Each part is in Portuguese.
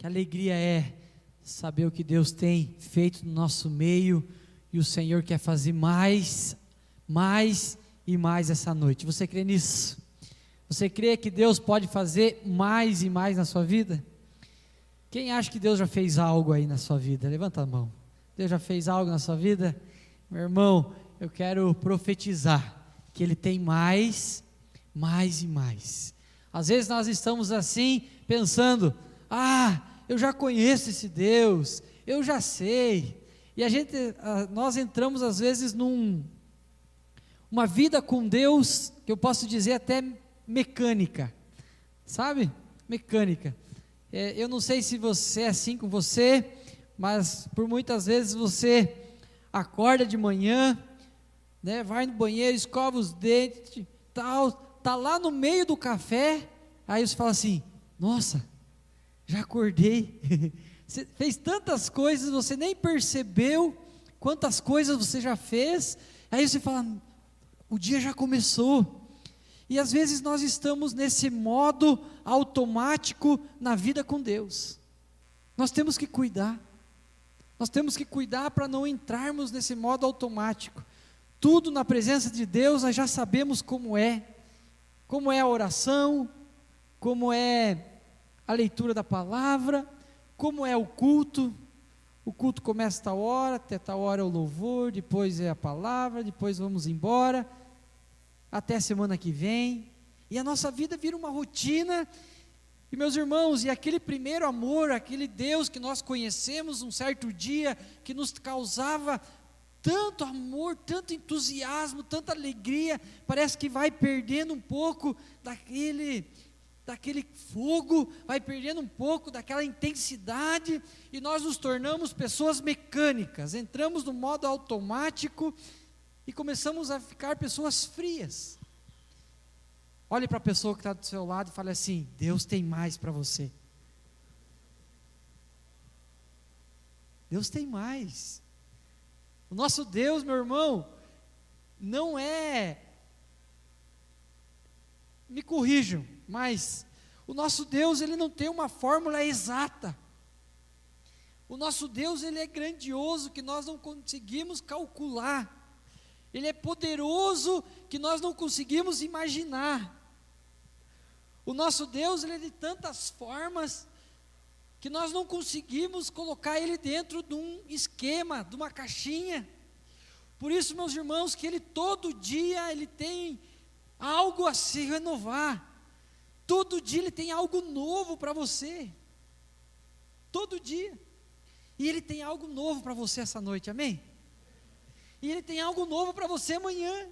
Que alegria é saber o que Deus tem feito no nosso meio, e o Senhor quer fazer mais e mais essa noite. Você crê nisso? Você crê que Deus pode fazer mais e mais na sua vida? Quem acha que Deus já fez algo aí na sua vida? Levanta a mão. Deus já fez algo na sua vida? Meu irmão, eu quero profetizar que Ele tem mais e mais. Às vezes nós estamos assim, pensando: eu já conheço esse Deus, eu já sei. E nós entramos às vezes uma vida com Deus, que eu posso dizer até mecânica, sabe? Mecânica. Eu não sei se você é assim com você, mas por muitas vezes você acorda de manhã, né, vai no banheiro, escova os dentes, tal, tá lá no meio do café, aí você fala assim: nossa, já acordei. Você fez tantas coisas, você nem percebeu quantas coisas você já fez. Aí você fala: o dia já começou. E às vezes nós estamos nesse modo automático na vida com Deus. Nós temos que cuidar. Nós temos que cuidar para não entrarmos nesse modo automático. Tudo na presença de Deus nós já sabemos como é a oração, como é a leitura da palavra, como é o culto. O culto começa a tal hora, até tal hora é o louvor, depois é a palavra, depois vamos embora, até a semana que vem, e a nossa vida vira uma rotina. E meus irmãos, e aquele primeiro amor, aquele Deus que nós conhecemos um certo dia, que nos causava tanto amor, tanto entusiasmo, tanta alegria, parece que vai perdendo um pouco daquele fogo, vai perdendo um pouco daquela intensidade, e nós nos tornamos pessoas mecânicas, entramos no modo automático, e começamos a ficar pessoas frias. Olhe para a pessoa que está do seu lado e fale assim: Deus tem mais para você. Deus tem mais. O nosso Deus, meu irmão, não é, me corrijam, mas o nosso Deus, Ele não tem uma fórmula exata. O nosso Deus, Ele é grandioso, que nós não conseguimos calcular. Ele é poderoso, que nós não conseguimos imaginar. O nosso Deus, Ele é de tantas formas, que nós não conseguimos colocar Ele dentro de um esquema, de uma caixinha. Por isso, meus irmãos, que Ele todo dia, Ele tem algo a se renovar. Todo dia Ele tem algo novo para você. Todo dia. E Ele tem algo novo para você essa noite, amém? E Ele tem algo novo para você amanhã.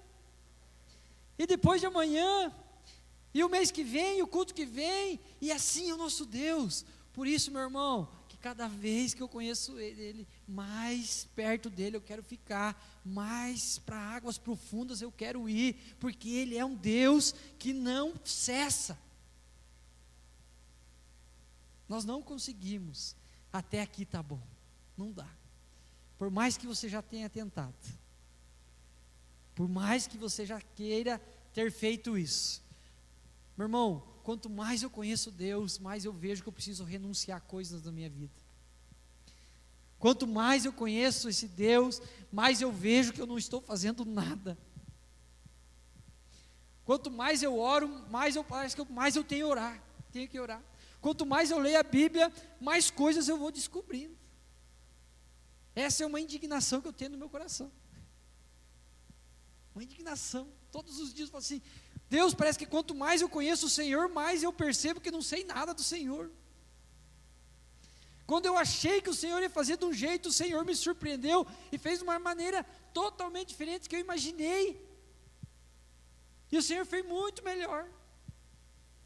E depois de amanhã, e o mês que vem, e o culto que vem, e assim é o nosso Deus. Por isso, meu irmão, que cada vez que eu conheço Ele, mais perto dEle eu quero ficar, mais para águas profundas eu quero ir, porque Ele é um Deus que não cessa. Nós não conseguimos, até aqui está bom, não dá. Por mais que você já tenha tentado, por mais que você já queira ter feito isso, meu irmão, quanto mais eu conheço Deus, mais eu vejo que eu preciso renunciar a coisas da minha vida. Quanto mais eu conheço esse Deus, mais eu vejo que eu não estou fazendo nada. Quanto mais eu oro, parece que mais eu tenho que orar. Quanto mais eu leio a Bíblia, mais coisas eu vou descobrindo. Essa é uma indignação que eu tenho no meu coração. Uma indignação. Todos os dias eu falo assim: Deus, parece que quanto mais eu conheço o Senhor, mais eu percebo que não sei nada do Senhor. Quando eu achei que o Senhor ia fazer de um jeito, o Senhor me surpreendeu e fez de uma maneira totalmente diferente do que eu imaginei. E o Senhor fez muito melhor.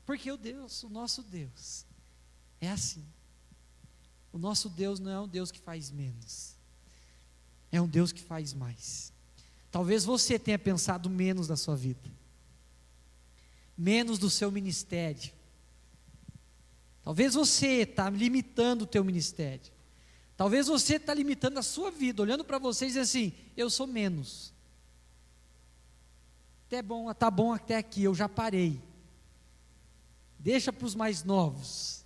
Porque o nosso Deus, é assim. O nosso Deus não é um Deus que faz menos. É um Deus que faz mais. Talvez você tenha pensado menos da sua vida. Menos do seu ministério. Talvez você está limitando o teu ministério. Talvez você está limitando a sua vida, olhando para você e dizendo assim: eu sou menos. Tá bom até aqui, eu já parei. Deixa para os mais novos.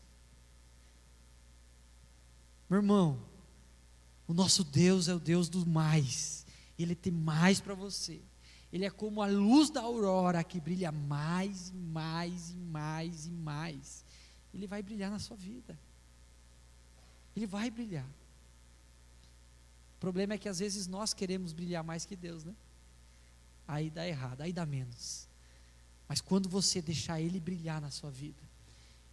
Meu irmão, o nosso Deus é o Deus do mais. Ele tem mais para você. Ele é como a luz da aurora que brilha mais e mais e mais e mais. Ele vai brilhar na sua vida. Ele vai brilhar. O problema é que às vezes nós queremos brilhar mais que Deus, né? Aí dá errado, aí dá menos. Mas quando você deixar Ele brilhar na sua vida,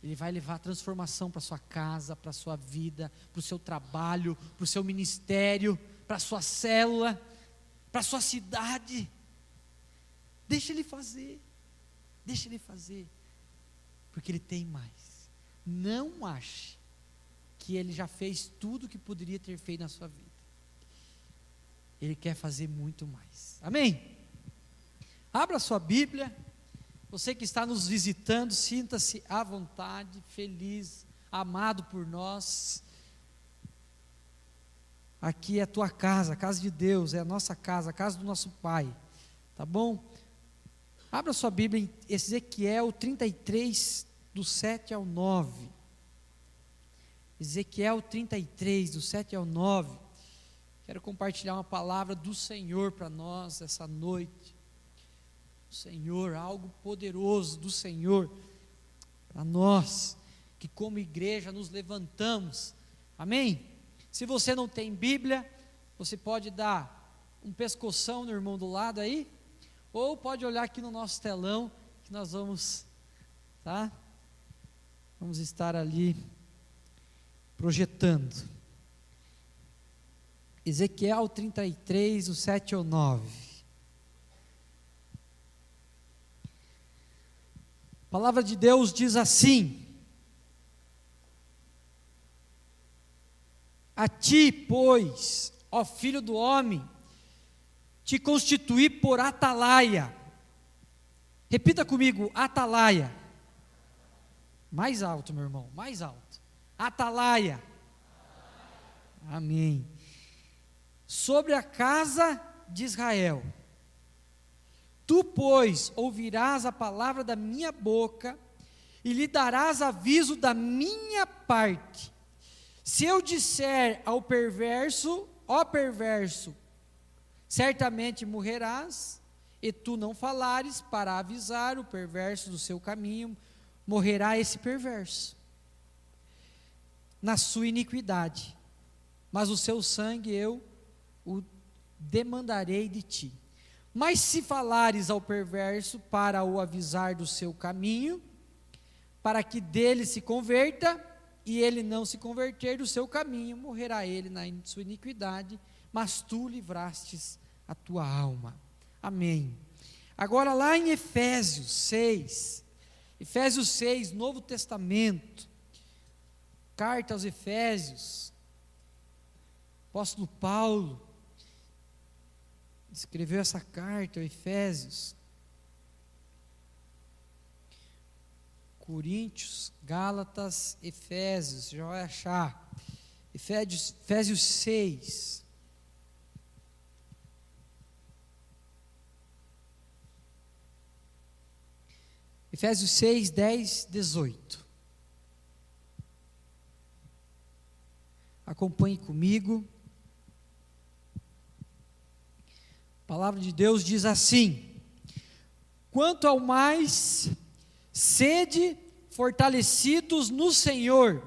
Ele vai levar transformação para a sua casa, para a sua vida, para o seu trabalho, para o seu ministério, para a sua célula, para a sua cidade. Deixa Ele fazer, porque Ele tem mais. Não ache que Ele já fez tudo o que poderia ter feito na sua vida. Ele quer fazer muito mais. Amém? Abra sua Bíblia. Você que está nos visitando, sinta-se à vontade, feliz, amado por nós. Aqui é a tua casa, a casa de Deus, é a nossa casa, a casa do nosso Pai. Tá bom? Abra sua Bíblia em Ezequiel 33, do 7 ao 9. Ezequiel 33, do 7 ao 9. Quero compartilhar uma palavra do Senhor para nós essa noite. O Senhor, algo poderoso do Senhor para nós, que como igreja nos levantamos. Amém? Se você não tem Bíblia, você pode dar um pescoção no irmão do lado aí, ou pode olhar aqui no nosso telão, que nós vamos, tá? Vamos estar ali projetando. Ezequiel 33, do 7 ao 9. A palavra de Deus diz assim: a ti, pois, ó filho do homem, te constituí por atalaia. Repita comigo, atalaia. Mais alto, meu irmão, mais alto. Atalaia. Amém. Sobre a casa de Israel. Tu, pois, ouvirás a palavra da minha boca e lhe darás aviso da minha parte. Se eu disser ao perverso, ó perverso, certamente morrerás, e tu não falares para avisar o perverso do seu caminho, morrerá esse perverso na sua iniquidade, mas o seu sangue eu o demandarei de ti. Mas se falares ao perverso para o avisar do seu caminho, para que dele se converta, e ele não se converter do seu caminho, morrerá ele na sua iniquidade, mas tu livrastes a tua alma. Amém. Agora lá em Efésios 6, Novo Testamento, carta aos Efésios, apóstolo Paulo escreveu essa carta, Efésios, Coríntios, Gálatas, Efésios, já vai achar, Efésios 6, Efésios 6, 10, 18, acompanhe comigo. A palavra de Deus diz assim: quanto ao mais, sede fortalecidos no Senhor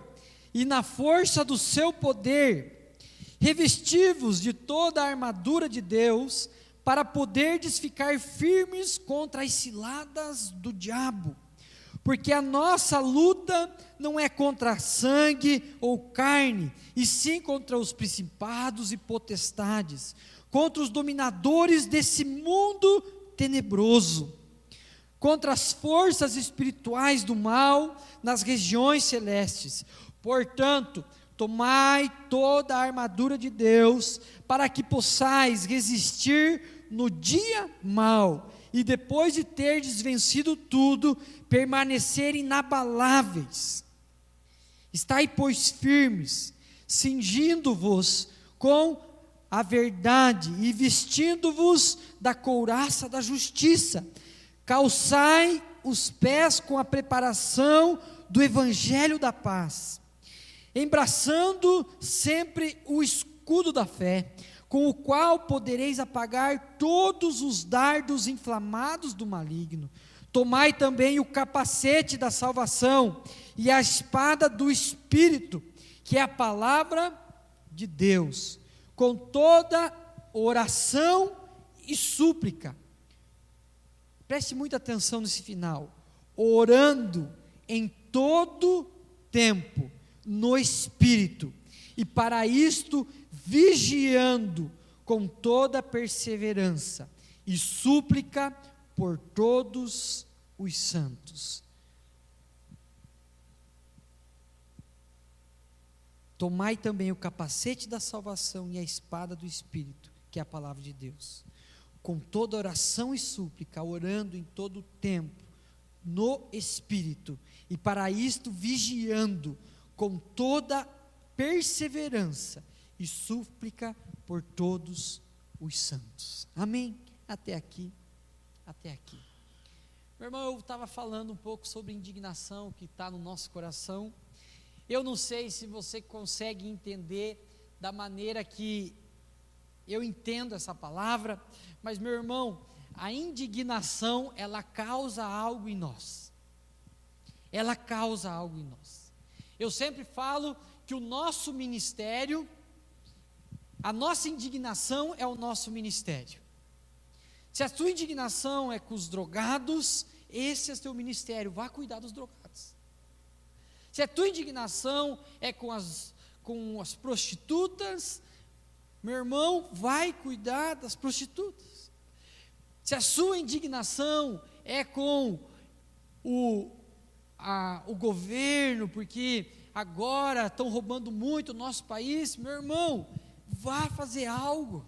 e na força do seu poder, revesti-vos de toda a armadura de Deus, para poderdes ficar firmes contra as ciladas do diabo, porque a nossa luta não é contra sangue ou carne, e sim contra os principados e potestades, contra os dominadores desse mundo tenebroso, contra as forças espirituais do mal nas regiões celestes. Portanto, tomai toda a armadura de Deus, para que possais resistir no dia mau, e depois de terdes vencido tudo, permanecer inabaláveis. Estai, pois, firmes, cingindo-vos com a verdade e vestindo-vos da couraça da justiça. Calçai os pés com a preparação do evangelho da paz. embraçando sempre o escudo da fé, com o qual podereis apagar todos os dardos inflamados do maligno. Tomai também o capacete da salvação e a espada do Espírito, que é a palavra de Deus, com toda oração e súplica. Preste muita atenção nesse final. Orando em todo tempo, no Espírito, e para isto vigiando com toda perseverança e súplica por todos os santos. Tomai também o capacete da salvação e a espada do Espírito, que é a palavra de Deus, com toda oração e súplica, orando em todo o tempo, no Espírito, e para isto vigiando com toda perseverança e súplica por todos os santos. Amém? Até aqui. Meu irmão, eu estava falando um pouco sobre indignação que está no nosso coração. Eu não sei se você consegue entender da maneira que eu entendo essa palavra, mas meu irmão, a indignação, ela causa algo em nós. Ela causa algo em nós. Eu sempre falo que o nosso ministério, a nossa indignação é o nosso ministério. Se a sua indignação é com os drogados, esse é o seu ministério, vá cuidar dos drogados. Se a tua indignação é com as prostitutas, meu irmão, vai cuidar das prostitutas. Se a sua indignação é com o governo, porque agora estão roubando muito o nosso país, meu irmão, vá fazer algo,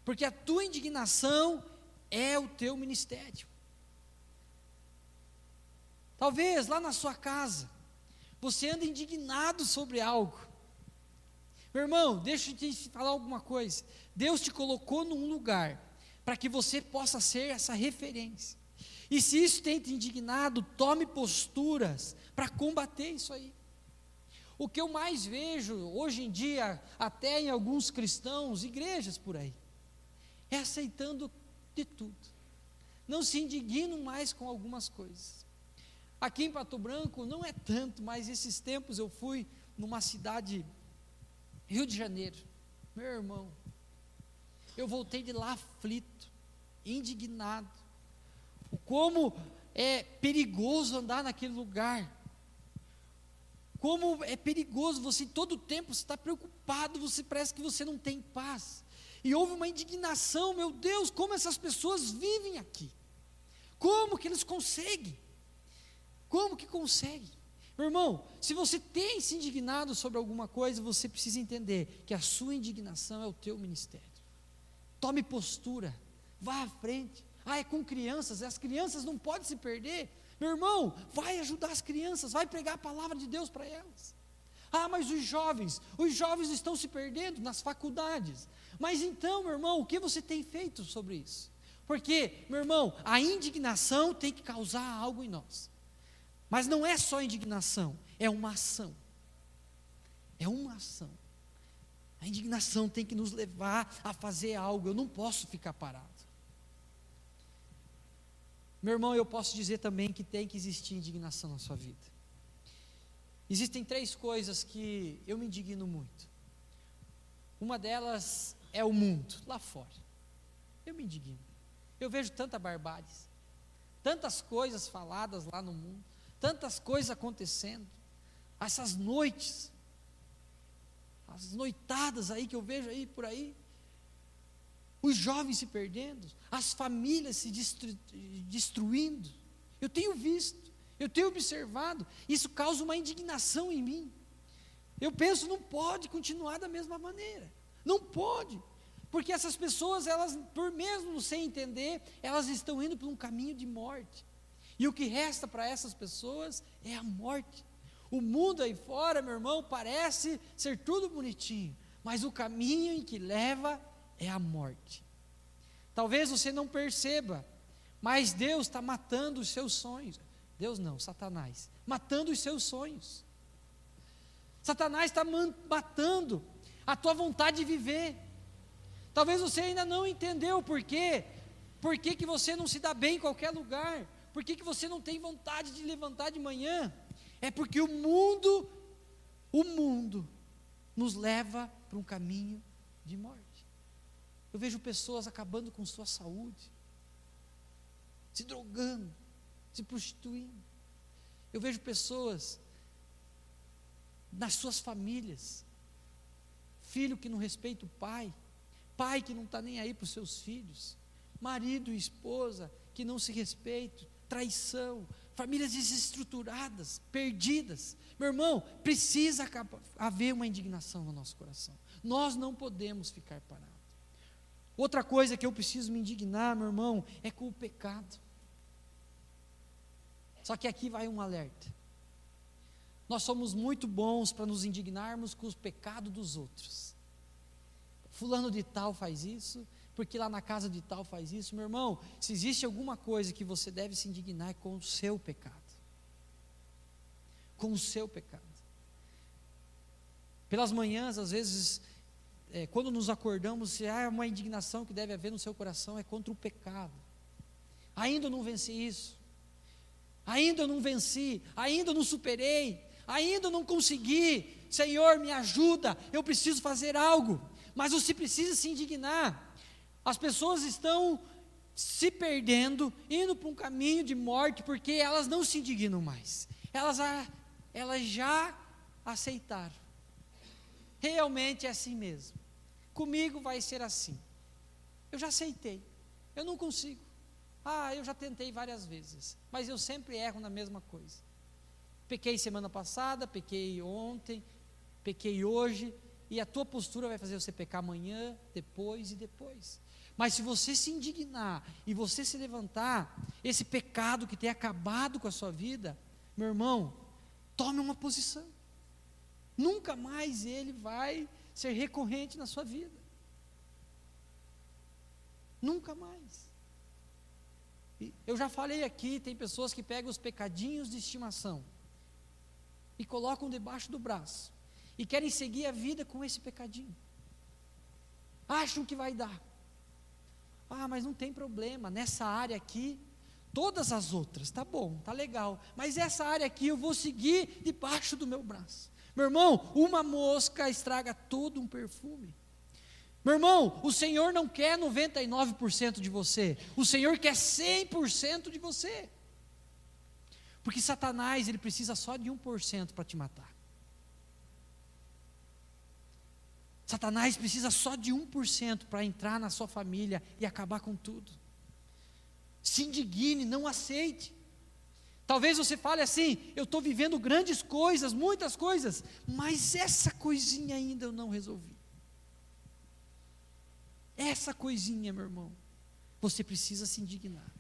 porque a tua indignação é o teu ministério. Talvez lá na sua casa, você anda indignado sobre algo. Meu irmão, deixa eu te falar alguma coisa. Deus te colocou num lugar para que você possa ser essa referência. E se isso tem te indignado, tome posturas para combater isso aí. O que eu mais vejo hoje em dia, até em alguns cristãos, igrejas por aí, é aceitando de tudo. Não se indignam mais com algumas coisas. Aqui em Pato Branco não é tanto, mas esses tempos eu fui numa cidade, Rio de Janeiro, meu irmão, eu voltei de lá aflito, indignado, como é perigoso andar naquele lugar, como é perigoso, você todo o tempo você está preocupado, você parece que você não tem paz, e houve uma indignação, meu Deus, como essas pessoas vivem aqui, como que eles conseguem, como que conseguem? Meu irmão, se você tem se indignado sobre alguma coisa, você precisa entender que a sua indignação é o teu ministério. Tome postura, vá à frente. É com crianças, as crianças não podem se perder. Meu irmão, vai ajudar as crianças, vai pregar a palavra de Deus para elas. Mas os jovens estão se perdendo nas faculdades. Mas então, meu irmão, o que você tem feito sobre isso? Porque, meu irmão, a indignação tem que causar algo em nós. Mas não é só indignação, é uma ação. É uma ação. A indignação tem que nos levar a fazer algo. Eu não posso ficar parado. Meu irmão, eu posso dizer também que tem que existir indignação na sua vida. Existem 3 coisas que eu me indigno muito. Uma delas é o mundo, lá fora. Eu me indigno. Eu vejo tanta barbárie, tantas coisas faladas lá no mundo, tantas coisas acontecendo, essas noites, as noitadas aí que eu vejo aí por aí, os jovens se perdendo, as famílias se destruindo, eu tenho visto, eu tenho observado, isso causa uma indignação em mim, eu penso, não pode continuar da mesma maneira, não pode, porque essas pessoas, elas, por mesmo sem entender, elas estão indo por um caminho de morte, e o que resta para essas pessoas é a morte. O mundo aí fora, meu irmão, parece ser tudo bonitinho, mas o caminho em que leva é a morte. Talvez você não perceba, mas Deus está matando os seus sonhos. Deus não, Satanás, matando os seus sonhos. Satanás está matando a tua vontade de viver. Talvez você ainda não entendeu por quê. Por que que você não se dá bem em qualquer lugar? Por que que você não tem vontade de levantar de manhã? É porque o mundo nos leva para um caminho de morte. Eu vejo pessoas acabando com sua saúde, se drogando, se prostituindo. Eu vejo pessoas nas suas famílias, filho que não respeita o pai, pai que não está nem aí para os seus filhos, marido e esposa que não se respeitam, traição, famílias desestruturadas, perdidas. Meu irmão, precisa haver uma indignação no nosso coração. Nós não podemos ficar parados. Outra coisa que eu preciso me indignar, meu irmão, é com o pecado. Só que aqui vai um alerta. Nós somos muito bons para nos indignarmos com os pecados dos outros. Fulano de tal faz isso, porque lá na casa de tal faz isso. Meu irmão, se existe alguma coisa que você deve se indignar, é com o seu pecado. Com o seu pecado. Pelas manhãs, às vezes, quando nos acordamos, se há uma indignação que deve haver no seu coração, é contra o pecado. Ainda eu não venci isso. Ainda eu não venci. Ainda eu não superei. Ainda eu não consegui. Senhor, me ajuda. Eu preciso fazer algo. Mas você precisa se indignar. As pessoas estão se perdendo, indo para um caminho de morte, porque elas não se indignam mais. Elas já aceitaram. Realmente é assim mesmo. Comigo vai ser assim. Eu já aceitei. Eu não consigo. Eu já tentei várias vezes, mas eu sempre erro na mesma coisa. Pequei semana passada, pequei ontem, pequei hoje, e a tua postura vai fazer você pecar amanhã, depois e depois. Mas se você se indignar e você se levantar, esse pecado que tem acabado com a sua vida, meu irmão, tome uma posição. Nunca mais ele vai ser recorrente na sua vida. Nunca mais. Eu já falei aqui, tem pessoas que pegam os pecadinhos de estimação e colocam debaixo do braço e querem seguir a vida com esse pecadinho. Acham que vai dar. Mas não tem problema, nessa área aqui, todas as outras, tá bom, tá legal, mas essa área aqui eu vou seguir debaixo do meu braço. Meu irmão, uma mosca estraga todo um perfume. Meu irmão, o Senhor não quer 99% de você, o Senhor quer 100% de você. Porque Satanás, ele precisa só de 1% para te matar. Satanás precisa só de 1% para entrar na sua família e acabar com tudo. Se indigne, não aceite. Talvez você fale assim: eu estou vivendo grandes coisas, muitas coisas, mas essa coisinha ainda eu não resolvi. Essa coisinha, meu irmão, você precisa se indignar.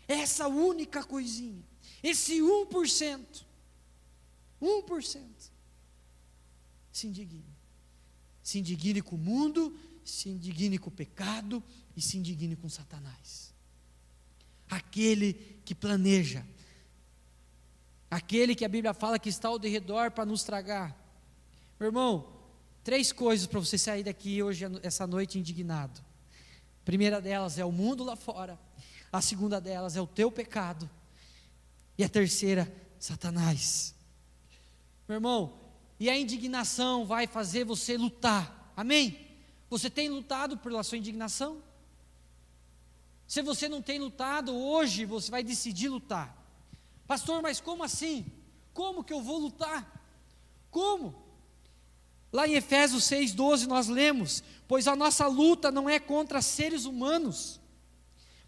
Essa única coisinha, esse 1%, se indigne. Se indigne com o mundo, se indigne com o pecado e se indigne com Satanás. Aquele que planeja, aquele que a Bíblia fala que está ao redor para nos tragar. Meu irmão, 3 coisas para você sair daqui hoje, essa noite, indignado. A primeira delas é o mundo lá fora. A segunda delas é o teu pecado. E a terceira, Satanás. Meu irmão, e a indignação vai fazer você lutar. Amém? Você tem lutado pela sua indignação? Se você não tem lutado, hoje você vai decidir lutar. Pastor, mas como assim? Como que eu vou lutar? Como? Lá em Efésios 6,12 nós lemos: pois a nossa luta não é contra seres humanos,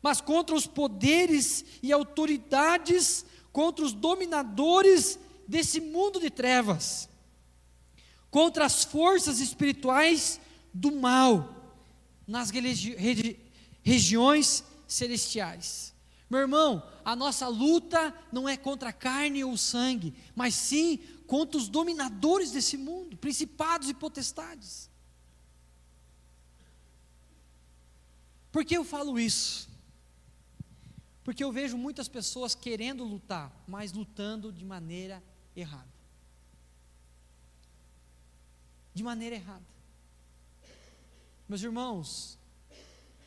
mas contra os poderes e autoridades, contra os dominadores desse mundo de trevas, contra as forças espirituais do mal, nas regiões celestiais. Meu irmão, a nossa luta não é contra a carne ou o sangue, mas sim contra os dominadores desse mundo, principados e potestades. Por que eu falo isso? Porque eu vejo muitas pessoas querendo lutar, mas lutando de maneira errada. de maneira errada. Meus irmãos,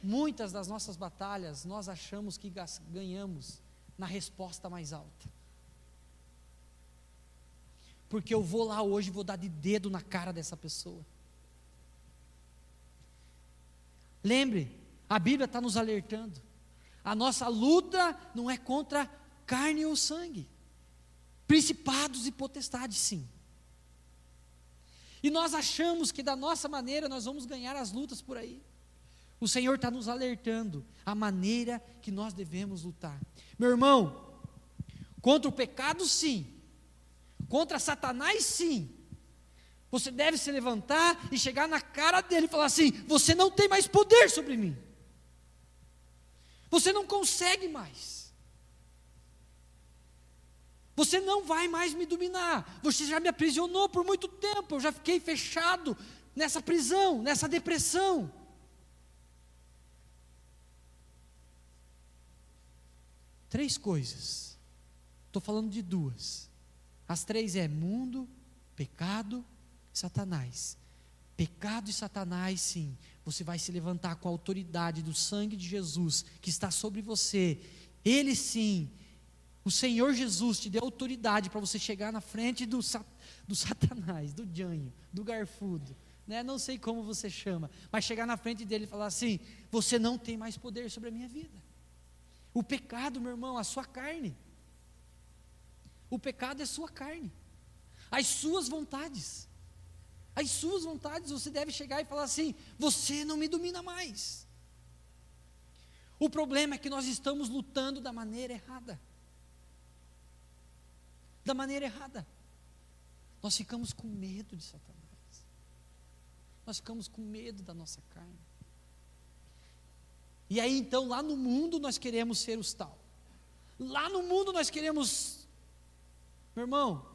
muitas das nossas batalhas nós achamos que ganhamos na resposta mais alta. Porque eu vou lá hoje e vou dar de dedo na cara dessa pessoa. Lembre, a Bíblia está nos alertando. A nossa luta não é contra carne ou sangue. Principados e potestades, sim. E nós achamos que da nossa maneira nós vamos ganhar as lutas por aí. O Senhor está nos alertando a maneira que nós devemos lutar. Meu irmão, contra o pecado, sim. Contra Satanás, sim. Você deve se levantar e chegar na cara dele e falar assim: você não tem mais poder sobre mim. Você não consegue mais. Você não vai mais me dominar. Você já me aprisionou por muito tempo. Eu já fiquei fechado nessa prisão, nessa depressão. Três coisas. Estou falando de duas. As três é mundo, pecado, Satanás. Pecado e Satanás, sim. Você vai se levantar com a autoridade do sangue de Jesus que está sobre você. Ele sim, o Senhor Jesus te deu autoridade para você chegar na frente do Satanás, do Janho, do Garfudo, né? Não sei como você chama, mas chegar na frente dele e falar assim: você não tem mais poder sobre a minha vida. O pecado, meu irmão, a sua carne. O pecado é sua carne, as suas vontades. As suas vontades, você deve chegar e falar assim: você não me domina mais. O problema é que nós estamos lutando da maneira errada. Da maneira errada. Nós ficamos com medo de Satanás. Nós ficamos com medo da nossa carne. E aí então, lá no mundo nós queremos ser os tal. Lá no mundo nós queremos... Meu irmão,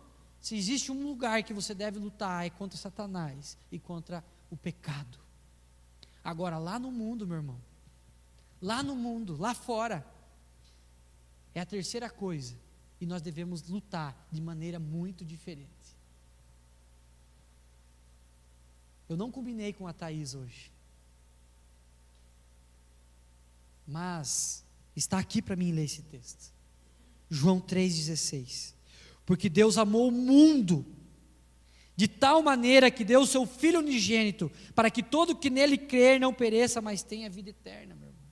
se existe um lugar que você deve lutar, é contra Satanás e contra o pecado. Agora, lá no mundo, meu irmão, lá no mundo, lá fora, é a terceira coisa, e nós devemos lutar de maneira muito diferente. Eu não combinei com a Thaís hoje, mas está aqui para mim ler esse texto. João 3,16. Porque Deus amou o mundo de tal maneira que deu o seu Filho unigênito, para que todo que nele crer não pereça, mas tenha vida eterna, meu irmão.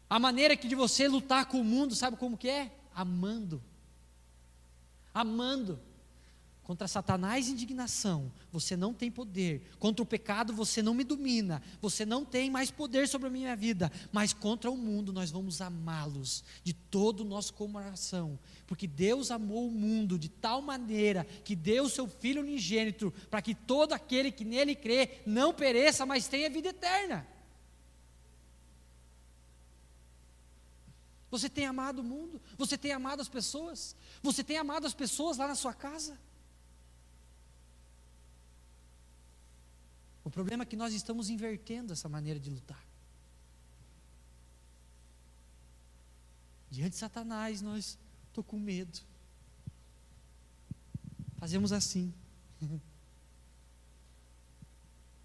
A maneira que de você lutar com o mundo, sabe como que é? Amando. Amando. Contra Satanás, indignação, você não tem poder. Contra o pecado, você não me domina. Você não tem mais poder sobre a minha vida. Mas contra o mundo, nós vamos amá-los de todo o nosso coração. Porque Deus amou o mundo de tal maneira que deu o seu Filho unigênito, para que todo aquele que nele crê não pereça, mas tenha vida eterna. Você tem amado o mundo? Você tem amado as pessoas? Você tem amado as pessoas lá na sua casa? O problema é que nós estamos invertendo essa maneira de lutar. Diante de Satanás, nós estou com medo. Fazemos assim.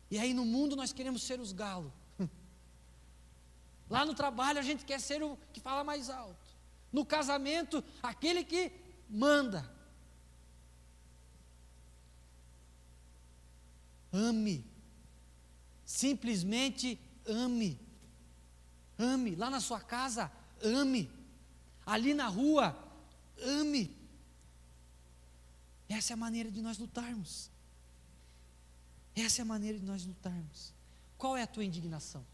E aí no mundo nós queremos ser os galos. Lá no trabalho a gente quer ser o que fala mais alto. No casamento, aquele que manda. Ame. Simplesmente ame. Ame. Lá na sua casa, ame. Ali na rua, ame. Essa é a maneira de nós lutarmos. Essa é a maneira de nós lutarmos. Qual é a tua indignação?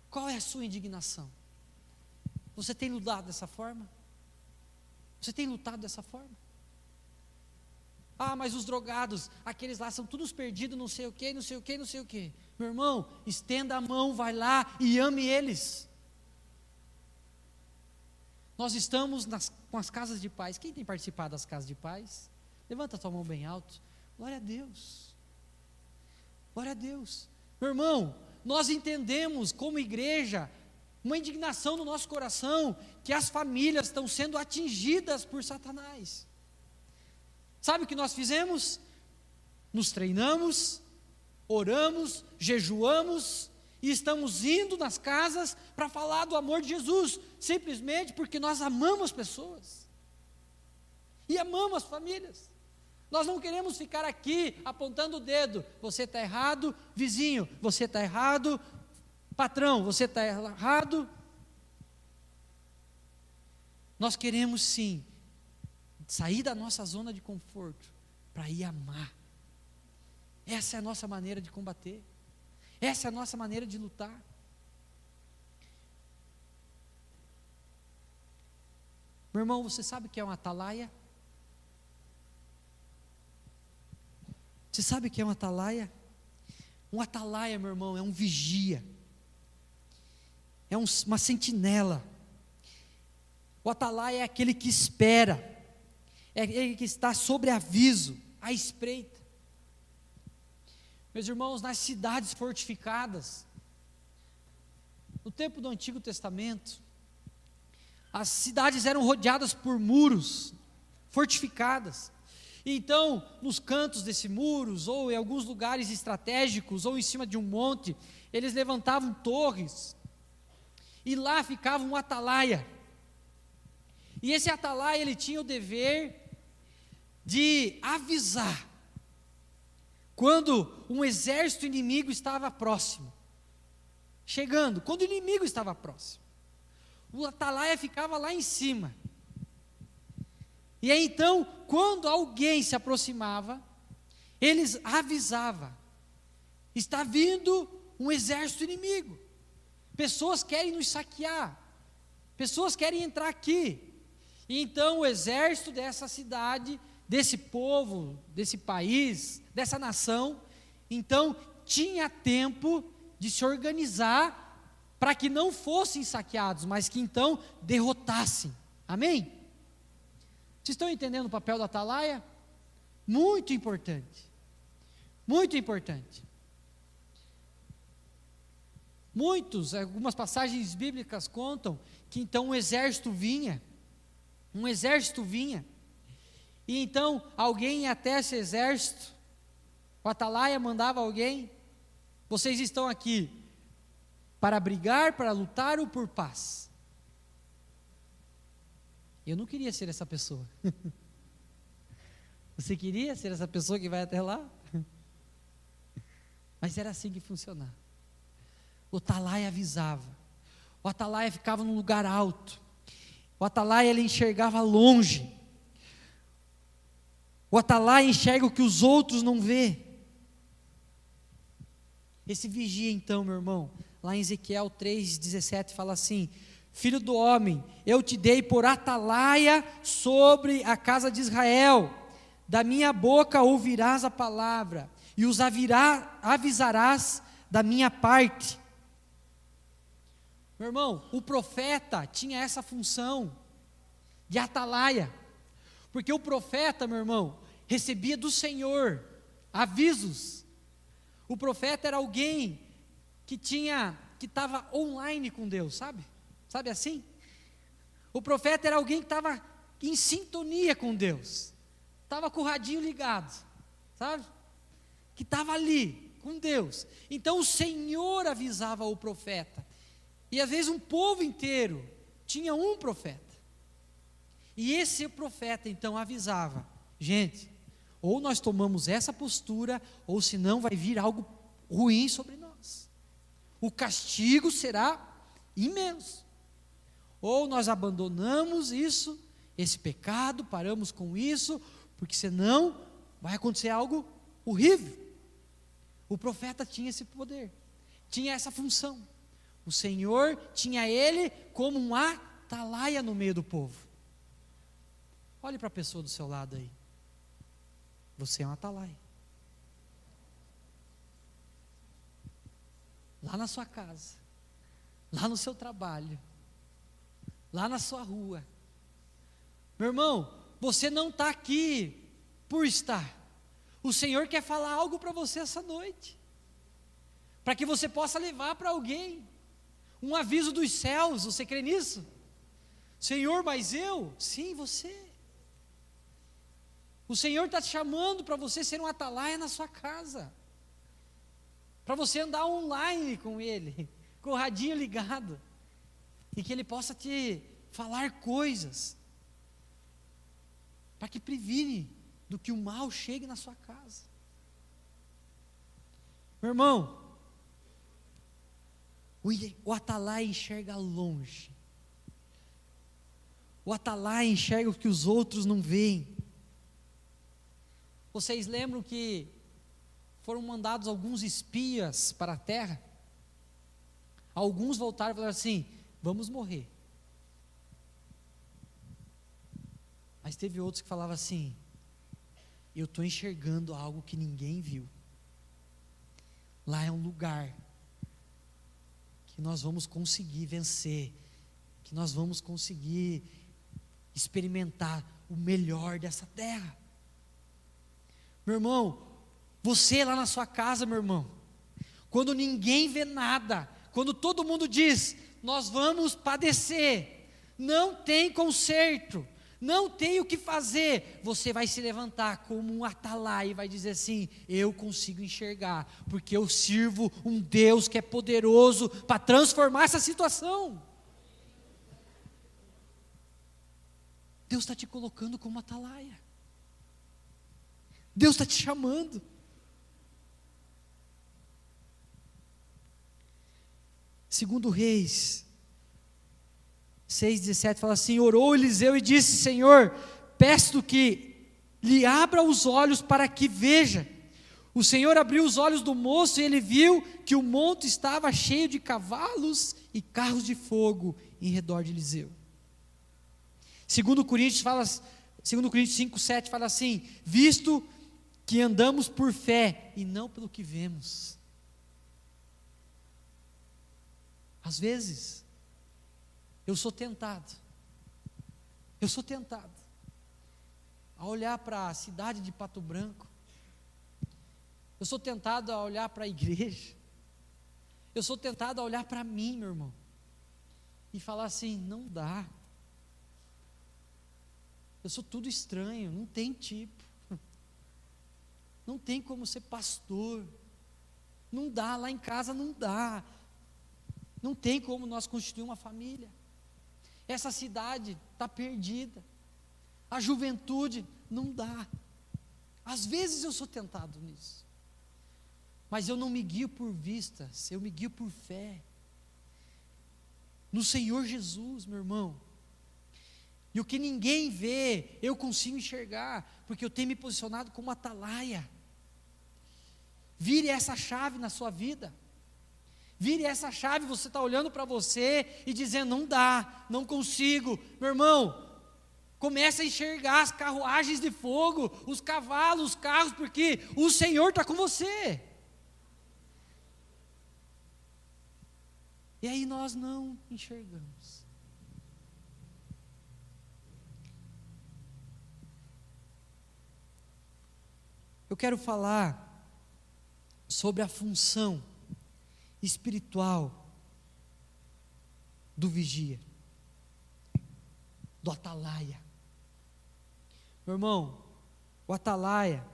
Qual é a sua indignação? Você tem lutado dessa forma? Você tem lutado dessa forma? Ah, mas os drogados, aqueles lá são todos perdidos, não sei o que, não sei o que, não sei o que. Meu irmão, estenda a mão, vai lá e ame eles. Nós estamos com as casas de paz. Quem tem participado das casas de paz? Levanta a tua mão bem alto. Glória a Deus. Glória a Deus. Meu irmão, nós entendemos como igreja, uma indignação no nosso coração, que as famílias estão sendo atingidas por Satanás. Sabe o que nós fizemos? nos treinamos, oramos, jejuamos, e estamos indo nas casas para falar do amor de Jesus, simplesmente porque nós amamos pessoas, e amamos as famílias. Nós não queremos ficar aqui apontando o dedo, você está errado, vizinho, você está errado, patrão, você está errado. Nós queremos sim, sair da nossa zona de conforto, para ir amar. Essa é a nossa maneira de combater, essa é a nossa maneira de lutar. Meu irmão, você sabe o que é um atalaia? Você sabe o que é um atalaia? Um atalaia, meu irmão, é um vigia, é uma sentinela. O atalaia é aquele que espera, é aquele que está sobre aviso, à espreita. Meus irmãos, nas cidades fortificadas, no tempo do Antigo Testamento, as cidades eram rodeadas por muros, fortificadas. Então, nos cantos desses muros, ou em alguns lugares estratégicos, ou em cima de um monte, eles levantavam torres, e lá ficava um atalaia. E esse atalaia, ele tinha o dever de avisar, quando um exército inimigo estava próximo, chegando, quando o inimigo estava próximo, o atalaia ficava lá em cima. E aí então, quando alguém se aproximava, eles avisavam: está vindo um exército inimigo, pessoas querem nos saquear, pessoas querem entrar aqui. E então o exército dessa cidade, desse povo, desse país, dessa nação, então tinha tempo de se organizar para que não fossem saqueados, mas que então derrotassem. Amém? Vocês estão entendendo o papel da atalaia? Muito importante, muito importante. Algumas passagens bíblicas contam que então um exército vinha, e então alguém ia até esse exército, o atalaia mandava alguém: vocês estão aqui para brigar, para lutar ou por paz? Eu não queria ser essa pessoa. Você queria ser essa pessoa que vai até lá? Mas era assim que funcionava. O atalaia avisava, o atalaia ficava num lugar alto, o atalaia ele enxergava longe, o atalaia enxerga o que os outros não vê. Esse vigia então, meu irmão, lá em Ezequiel 3,17 fala assim: filho do homem, eu te dei por atalaia sobre a casa de Israel, da minha boca ouvirás a palavra, e os avisarás da minha parte. Meu irmão, o profeta tinha essa função de atalaia, porque o profeta, meu irmão, recebia do Senhor avisos. O profeta era alguém que estava online com Deus, sabe assim? O profeta era alguém que estava em sintonia com Deus, estava com o radinho ligado, sabe? Que estava ali com Deus. Então o Senhor avisava o profeta, e às vezes um povo inteiro tinha um profeta, e esse profeta então avisava: gente, ou nós tomamos essa postura, ou senão vai vir algo ruim sobre nós, o castigo será imenso. Ou nós abandonamos esse pecado, paramos com isso, porque senão vai acontecer algo horrível. O profeta tinha esse poder, tinha essa função. O Senhor tinha ele como um atalaia no meio do povo. Olhe para a pessoa do seu lado aí. Você é um atalaia. Lá na sua casa, lá no seu trabalho, lá na sua rua. Meu irmão, você não está aqui por estar. O Senhor quer falar algo para você essa noite, para que você possa levar para alguém um aviso dos céus. Você crê nisso? Senhor, mas eu? Sim, você. O Senhor está te chamando para você ser um atalaia na sua casa, para você andar online com Ele, com o radinho ligado, e que Ele possa te falar coisas, para que previne do que o mal chegue na sua casa. Meu irmão, o atalaia enxerga longe, o atalaia enxerga o que os outros não veem. Vocês lembram que foram mandados alguns espias para a terra? Alguns voltaram e falaram assim: vamos morrer. Mas teve outros que falavam assim: eu estou enxergando algo que ninguém viu. Lá é um lugar que nós vamos conseguir vencer, que nós vamos conseguir experimentar o melhor dessa terra. Meu irmão, você lá na sua casa, meu irmão, quando ninguém vê nada, quando todo mundo diz, nós vamos padecer, não tem conserto, não tem o que fazer, você vai se levantar como um atalaia e vai dizer assim: eu consigo enxergar, porque eu sirvo um Deus que é poderoso para transformar essa situação. Deus está te colocando como atalaia, Deus está te chamando. Segundo Reis 6,17 fala assim: orou Eliseu e disse: Senhor, peço que lhe abra os olhos para que veja. O Senhor abriu os olhos do moço e ele viu que o monte estava cheio de cavalos e carros de fogo em redor de Eliseu. Segundo Coríntios 5,7 fala assim: visto que andamos por fé e não pelo que vemos. Às vezes, eu sou tentado a olhar para a cidade de Pato Branco, eu sou tentado a olhar para a igreja, eu sou tentado a olhar para mim, meu irmão, e falar assim: não dá, eu sou tudo estranho, não tem tipo, não tem como ser pastor, não dá, lá em casa não dá, não tem como nós constituir uma família, essa cidade está perdida, a juventude não dá. Às vezes eu sou tentado nisso, mas eu não me guio por vistas, eu me guio por fé, no Senhor Jesus, meu irmão. E o que ninguém vê, eu consigo enxergar, porque eu tenho me posicionado como atalaia. Vire essa chave na sua vida. Vire essa chave, você está olhando para você e dizendo: não dá, não consigo. Meu irmão, comece a enxergar as carruagens de fogo, os cavalos, os carros, porque o Senhor está com você. E aí nós não enxergamos. Eu quero falar sobre a função espiritual do vigia, do atalaia. Meu irmão, o atalaia,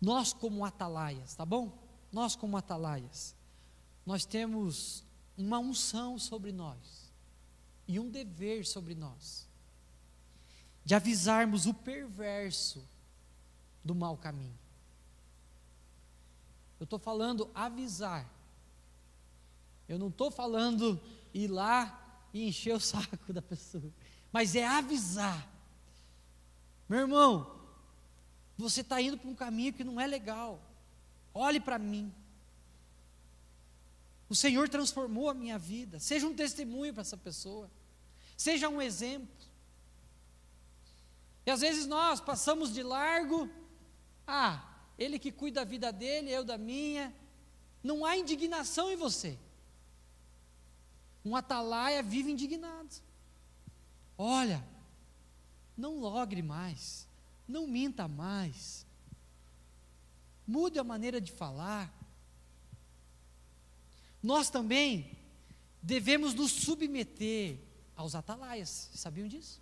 nós como atalaias, tá bom? Nós como atalaias, nós temos uma unção sobre nós e um dever sobre nós, de avisarmos o perverso do mau caminho. Eu estou falando avisar, eu não estou falando ir lá e encher o saco da pessoa, mas é avisar. Meu irmão, você está indo para um caminho que não é legal, olhe para mim, o Senhor transformou a minha vida, seja um testemunho para essa pessoa, seja um exemplo. E às vezes nós passamos de largo, ele que cuida da vida dele, eu da minha, não há indignação em você. Um atalaia vive indignado. Olha, não logre mais, não minta mais, mude a maneira de falar. Nós também devemos nos submeter aos atalaias, sabiam disso?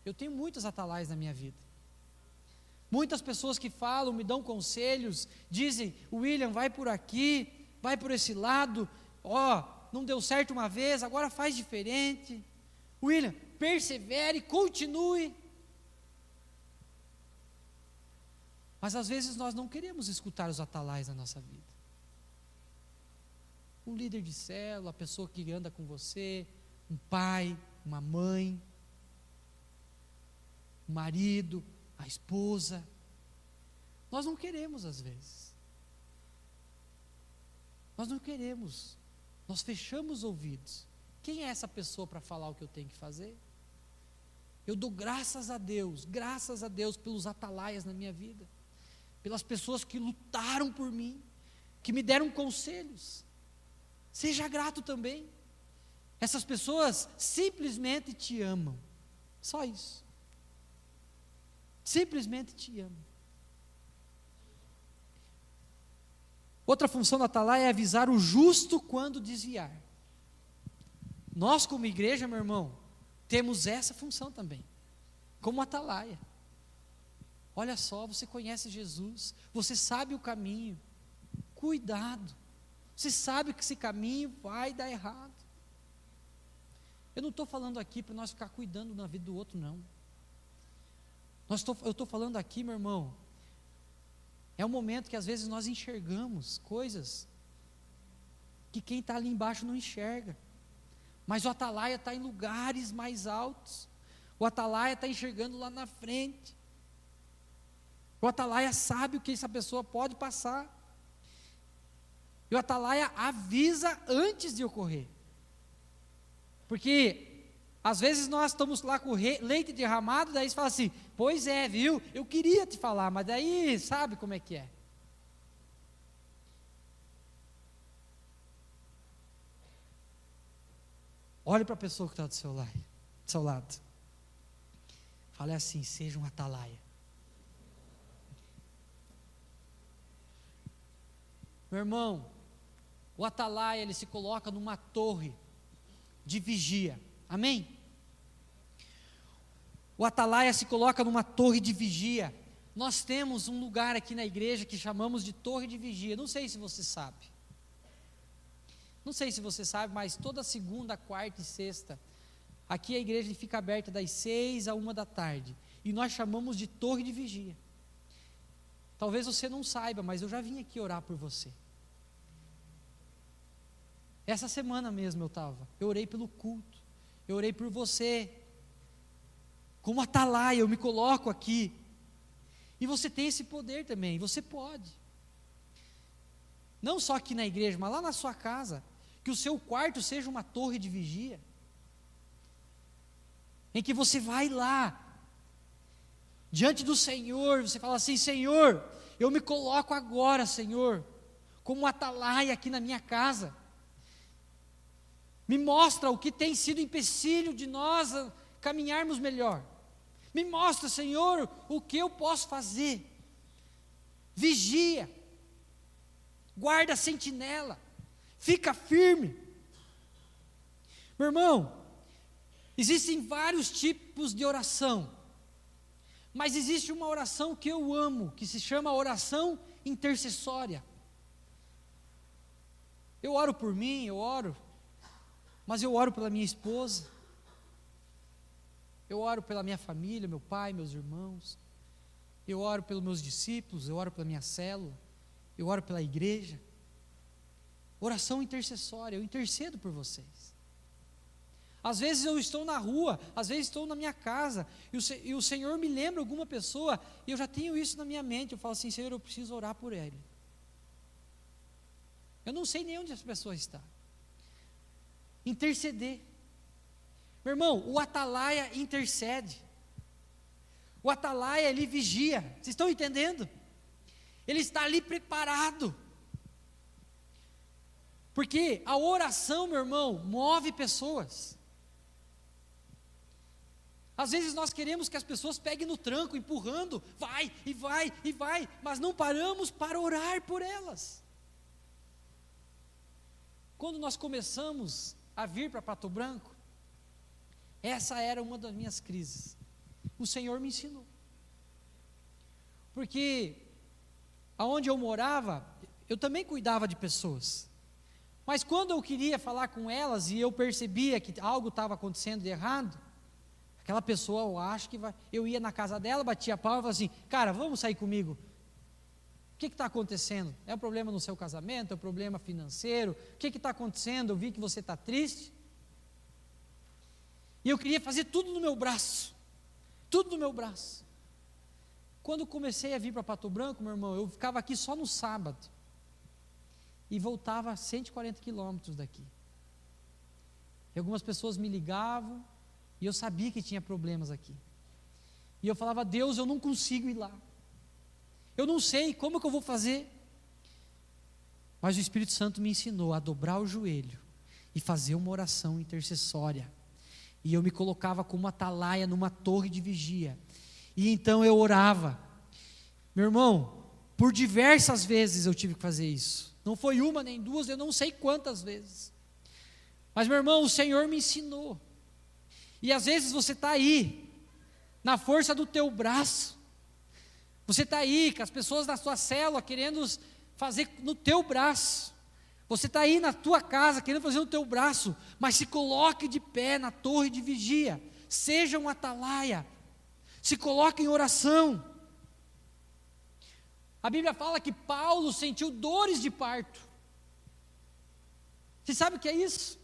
Eu tenho muitos atalaias na minha vida. Muitas pessoas que falam, me dão conselhos, dizem: William, vai por aqui, vai por esse lado, não deu certo uma vez, agora faz diferente. William, persevere, continue. Mas às vezes nós não queremos escutar os atalaias na nossa vida. Um líder de célula, a pessoa que anda com você, um pai, uma mãe, um marido, a esposa. Nós não queremos às vezes. Nós não queremos. Nós fechamos os ouvidos. Quem é essa pessoa para falar o que eu tenho que fazer? Eu dou graças a Deus pelos atalaias na minha vida, pelas pessoas que lutaram por mim, que me deram conselhos. Seja grato também. Essas pessoas simplesmente te amam. Só isso. Simplesmente te amam. Outra função da atalaia é avisar o justo quando desviar. Nós, como igreja, meu irmão, temos essa função também, como atalaia. Olha só, você conhece Jesus, você sabe o caminho, cuidado, você sabe que esse caminho vai dar errado. Eu não estou falando aqui para nós ficar cuidando na vida do outro, não. Eu estou falando aqui, meu irmão, é um momento que às vezes nós enxergamos coisas que quem está ali embaixo não enxerga. Mas o atalaia está em lugares mais altos. O atalaia está enxergando lá na frente. O atalaia sabe o que essa pessoa pode passar. E o atalaia avisa antes de ocorrer. Porque às vezes nós estamos lá com leite derramado, daí você fala assim: pois é, viu? Eu queria te falar, mas daí sabe como é que é. Olhe para a pessoa que está do seu lado. Fale assim: seja um atalaia. Meu irmão, o atalaia, ele se coloca numa torre de vigia. Amém? O atalaia se coloca numa torre de vigia. Nós temos um lugar aqui na igreja que chamamos de torre de vigia. Não sei se você sabe. Não sei se você sabe, mas toda segunda, quarta e sexta, aqui a igreja fica aberta das 6 à 1 da tarde. E nós chamamos de torre de vigia. Talvez você não saiba, mas eu já vim aqui orar por você. Essa semana mesmo eu orei pelo culto, eu orei por você. Como atalaia, eu me coloco aqui. E você tem esse poder também, você pode. Não só aqui na igreja, mas lá na sua casa, que o seu quarto seja uma torre de vigia, em que você vai lá, diante do Senhor, você fala assim: Senhor, eu me coloco agora, Senhor, como atalaia aqui na minha casa, me mostra o que tem sido empecilho de nós caminharmos melhor, me mostra, Senhor, o que eu posso fazer, vigia, guarda a sentinela, fica firme. Meu irmão, existem vários tipos de oração, mas existe uma oração que eu amo, que se chama oração intercessória. Eu oro por mim, mas eu oro pela minha esposa, eu oro pela minha família, meu pai, meus irmãos, eu oro pelos meus discípulos, eu oro pela minha célula, eu oro pela igreja. Oração intercessória, eu intercedo por vocês. Às vezes eu estou na rua, às vezes estou na minha casa, e o Senhor me lembra alguma pessoa, e eu já tenho isso na minha mente, eu falo assim: Senhor, eu preciso orar por ele. Eu não sei nem onde essa pessoa está. Interceder. Meu irmão, o atalaia intercede. O atalaia, ele vigia. Vocês estão entendendo? Ele está ali preparado. Porque a oração, meu irmão, move pessoas. Às vezes nós queremos que as pessoas peguem no tranco, empurrando, vai, e vai, e vai, mas não paramos para orar por elas. Quando nós começamos a vir para Pato Branco, essa era uma das minhas crises. O Senhor me ensinou. Porque aonde eu morava, eu também cuidava de pessoas. Mas quando eu queria falar com elas e eu percebia que algo estava acontecendo de errado, aquela pessoa, eu acho que vai. Eu ia na casa dela, batia a palma e falava assim: cara, vamos sair comigo. O que está acontecendo? É um problema no seu casamento? É um problema financeiro? O que está acontecendo? Eu vi que você está triste. E eu queria fazer tudo no meu braço. Tudo no meu braço. Quando comecei a vir para Pato Branco, meu irmão, eu ficava aqui só no sábado. E voltava a 140 quilômetros daqui. E algumas pessoas me ligavam, e eu sabia que tinha problemas aqui. E eu falava: Deus, eu não consigo ir lá. Eu não sei como que eu vou fazer. Mas o Espírito Santo me ensinou a dobrar o joelho e fazer uma oração intercessória. E eu me colocava como atalaia numa torre de vigia. E então eu orava. Meu irmão, por diversas vezes eu tive que fazer isso. Não foi uma nem duas, eu não sei quantas vezes. Mas, meu irmão, o Senhor me ensinou. E às vezes você está aí, na força do teu braço. Você está aí com as pessoas da sua célula querendo fazer no teu braço. Você está aí na tua casa querendo fazer no teu braço. Mas se coloque de pé na torre de vigia. Seja um atalaia. Se coloque em oração. A Bíblia fala que Paulo sentiu dores de parto. Você sabe o que é isso?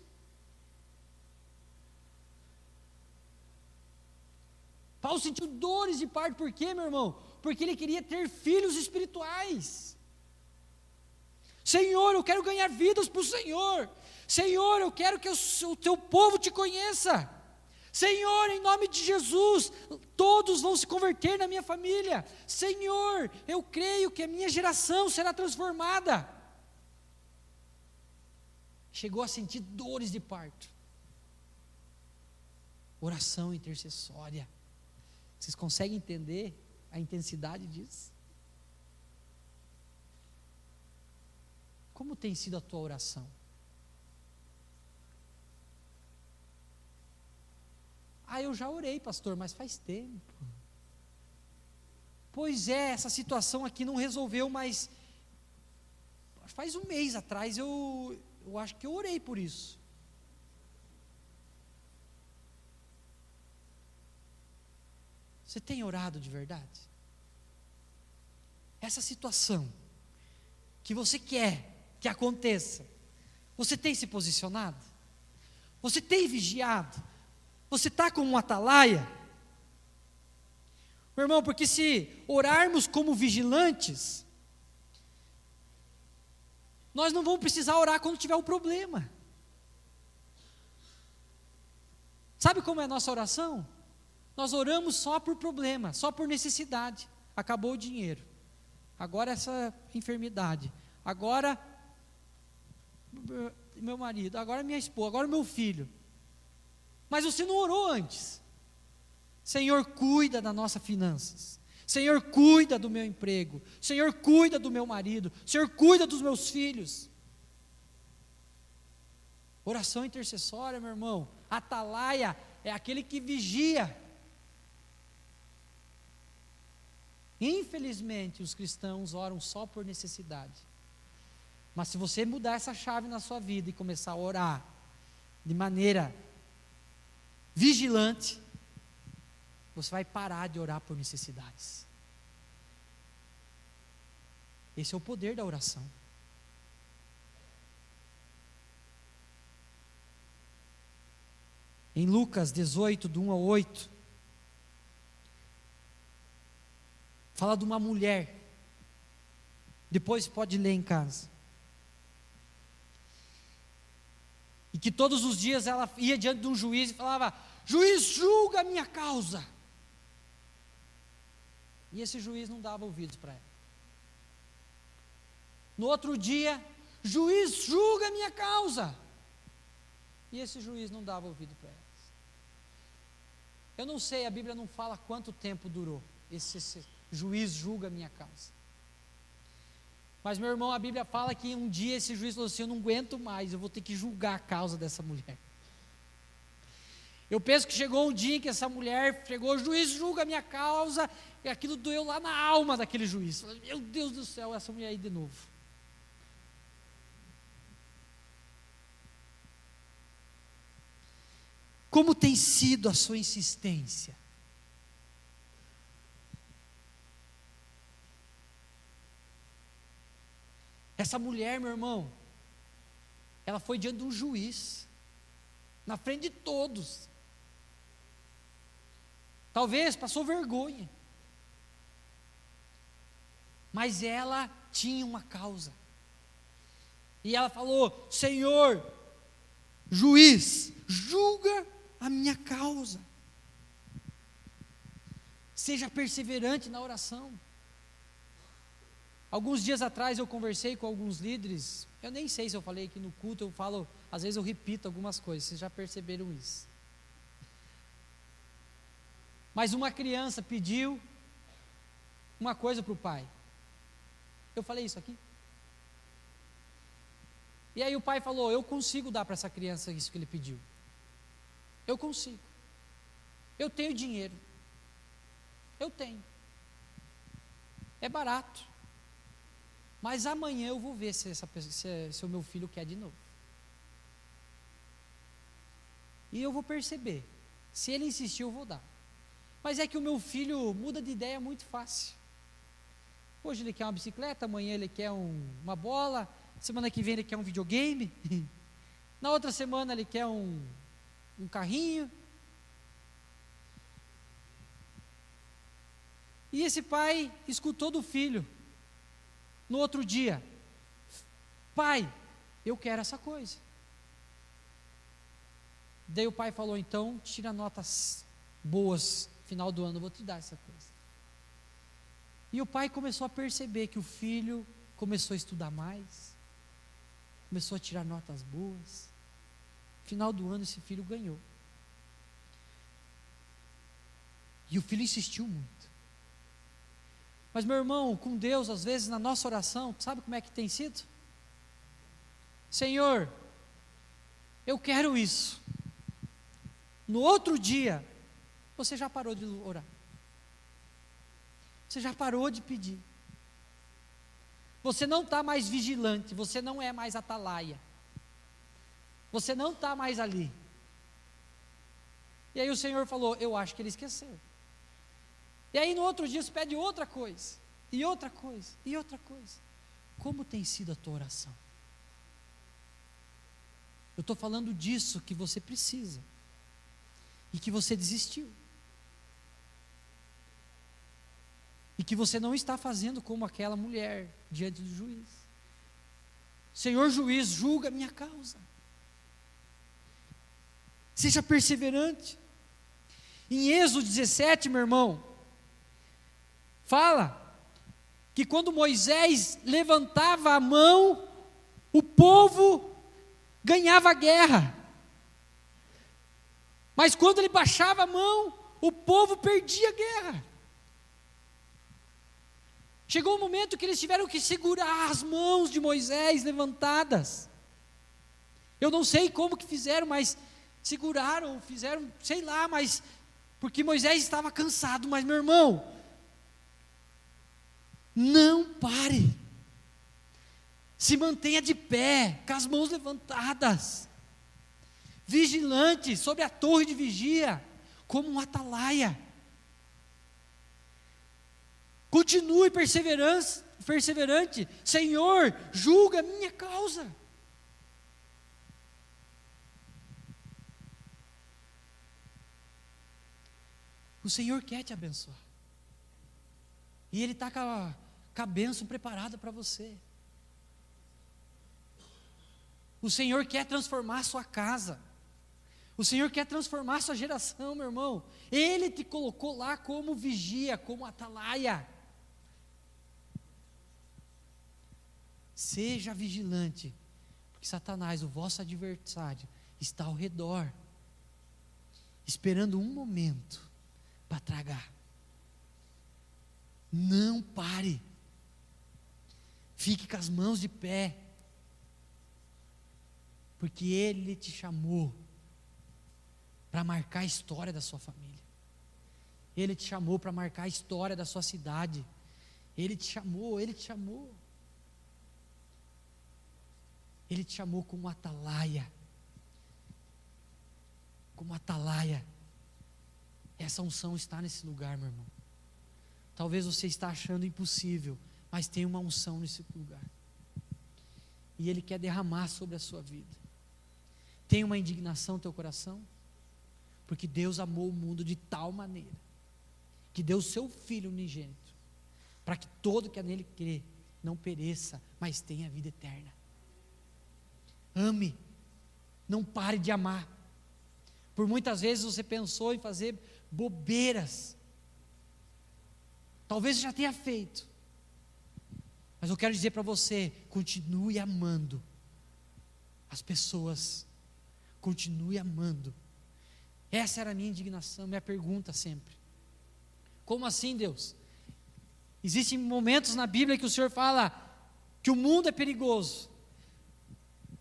Paulo sentiu dores de parto, por quê, meu irmão? Porque ele queria ter filhos espirituais. Senhor, eu quero ganhar vidas para o Senhor. Senhor, eu quero que o teu povo te conheça. Senhor, em nome de Jesus, todos vão se converter na minha família. Senhor, eu creio que a minha geração será transformada. Chegou a sentir dores de parto. Oração intercessória. Vocês conseguem entender a intensidade disso? Como tem sido a tua oração? Eu já orei, pastor, mas faz tempo. Pois é, essa situação aqui não resolveu, mas faz um mês atrás eu acho que eu orei por isso. Você tem orado de verdade? Essa situação que você quer que aconteça, você tem se posicionado? Você tem vigiado? Você está como um atalaia? Meu irmão, porque se orarmos como vigilantes, nós não vamos precisar orar quando tiver o problema. Sabe como é a nossa oração? Nós oramos só por problema, só por necessidade. Acabou o dinheiro. Agora essa enfermidade. Agora meu marido. Agora minha esposa. Agora meu filho. Mas você não orou antes. Senhor, cuida das nossas finanças. Senhor, cuida do meu emprego. Senhor, cuida do meu marido. Senhor, cuida dos meus filhos. Oração intercessória, meu irmão. Atalaia é aquele que vigia. Infelizmente, os cristãos oram só por necessidade. Mas se você mudar essa chave na sua vida e começar a orar de maneira vigilante, você vai parar de orar por necessidades. Esse é o poder da oração. Em Lucas 18, do 1 ao 8, fala de uma mulher. Depois pode ler em casa. E que todos os dias ela ia diante de um juiz e falava: juiz, julga a minha causa. E esse juiz não dava ouvidos para ela. No outro dia, juiz, julga a minha causa. E esse juiz não dava ouvido para ela. Eu não sei, a Bíblia não fala quanto tempo durou esse juiz julga a minha causa. Mas, meu irmão, a Bíblia fala que um dia esse juiz falou assim: eu não aguento mais, eu vou ter que julgar a causa dessa mulher. Eu penso que chegou um dia em que essa mulher chegou, o juiz julga a minha causa, e aquilo doeu lá na alma daquele juiz. Meu Deus do céu, essa mulher aí de novo. Como tem sido a sua insistência? Essa mulher, meu irmão, ela foi diante de um juiz, na frente de todos. Talvez passou vergonha, mas ela tinha uma causa. E ela falou: Senhor, juiz, julga a minha causa. Seja perseverante na oração. Alguns dias atrás eu conversei com alguns líderes, eu nem sei se eu falei aqui no culto, eu falo, às vezes eu repito algumas coisas, vocês já perceberam isso. Mas uma criança pediu uma coisa para o pai. Eu falei isso aqui? E aí o pai falou: eu consigo dar para essa criança isso que ele pediu. Eu consigo. Eu tenho dinheiro. Eu tenho. É barato. Mas amanhã eu vou ver se o meu filho quer de novo. E eu vou perceber. Se ele insistir, eu vou dar. Mas é que o meu filho muda de ideia muito fácil. Hoje ele quer uma bicicleta, amanhã ele quer uma bola, semana que vem ele quer um videogame, na outra semana ele quer um carrinho. E esse pai escutou do filho, no outro dia: pai, eu quero essa coisa. Daí o pai falou: então tira notas boas, final do ano eu vou te dar essa coisa. E o pai começou a perceber que o filho começou a estudar mais, começou a tirar notas boas. Final do ano esse filho ganhou. E o filho insistiu muito. Mas meu irmão, com Deus, às vezes na nossa oração, sabe como é que tem sido? Senhor, eu quero isso. No outro dia, você já parou de orar. Você já parou de pedir. Você não está mais vigilante, você não é mais atalaia. Você não está mais ali. E aí o Senhor falou: eu acho que ele esqueceu. E aí no outro dia você pede outra coisa, e outra coisa, e outra coisa. Como tem sido a tua oração? Eu estou falando disso que você precisa, e que você desistiu, e que você não está fazendo como aquela mulher diante do juiz. Senhor juiz, julga a minha causa. Seja perseverante. Em Êxodo 17, meu irmão, fala que quando Moisés levantava a mão, o povo ganhava a guerra. Mas quando ele baixava a mão, o povo perdia a guerra. Chegou um momento que eles tiveram que segurar as mãos de Moisés levantadas. Eu não sei como que fizeram, mas seguraram, fizeram, sei lá, mas porque Moisés estava cansado. Mas meu irmão, não pare, se mantenha de pé, com as mãos levantadas, vigilante sobre a torre de vigia, como um atalaia. Continue perseverante. Senhor, julga a minha causa. O Senhor quer te abençoar. E Ele está com a bênção preparada para você. O Senhor quer transformar a sua casa. O Senhor quer transformar a sua geração, meu irmão. Ele te colocou lá como vigia, como atalaia. Seja vigilante, porque Satanás, o vosso adversário, está ao redor, esperando um momento para tragar. Não pare, fique com as mãos de pé, porque Ele te chamou para marcar a história da sua família. Ele te chamou para marcar a história da sua cidade. Ele te chamou, Ele te chamou. Ele te chamou como atalaia. Como atalaia. Essa unção está nesse lugar, meu irmão. Talvez você está achando impossível, mas tem uma unção nesse lugar. E Ele quer derramar sobre a sua vida. Tem uma indignação no teu coração? Porque Deus amou o mundo de tal maneira, que deu o seu Filho unigênito, para que todo que nele crê, não pereça, mas tenha vida eterna. Ame, não pare de amar. Por muitas vezes você pensou em fazer bobeiras, talvez você já tenha feito, mas eu quero dizer para você, continue amando as pessoas, continue amando. Essa era a minha indignação, minha pergunta sempre. Como assim, Deus? Existem momentos na Bíblia que o Senhor fala que o mundo é perigoso,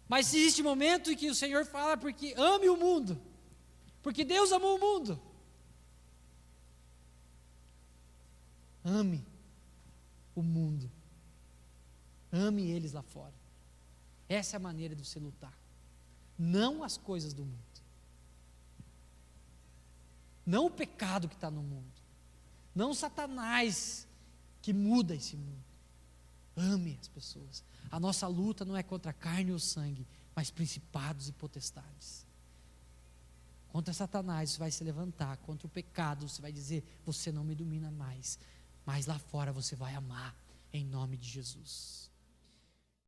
mas existe momento em que o Senhor fala porque ame o mundo, porque Deus amou o mundo. Ame o mundo, ame eles lá fora. Essa é a maneira de você lutar, não as coisas do mundo, não o pecado que está no mundo, não Satanás que muda esse mundo. Ame as pessoas. A nossa luta não é contra a carne ou sangue, mas principados e potestades. Contra Satanás você vai se levantar, contra o pecado você vai dizer, você não me domina mais, mas lá fora você vai amar, em nome de Jesus.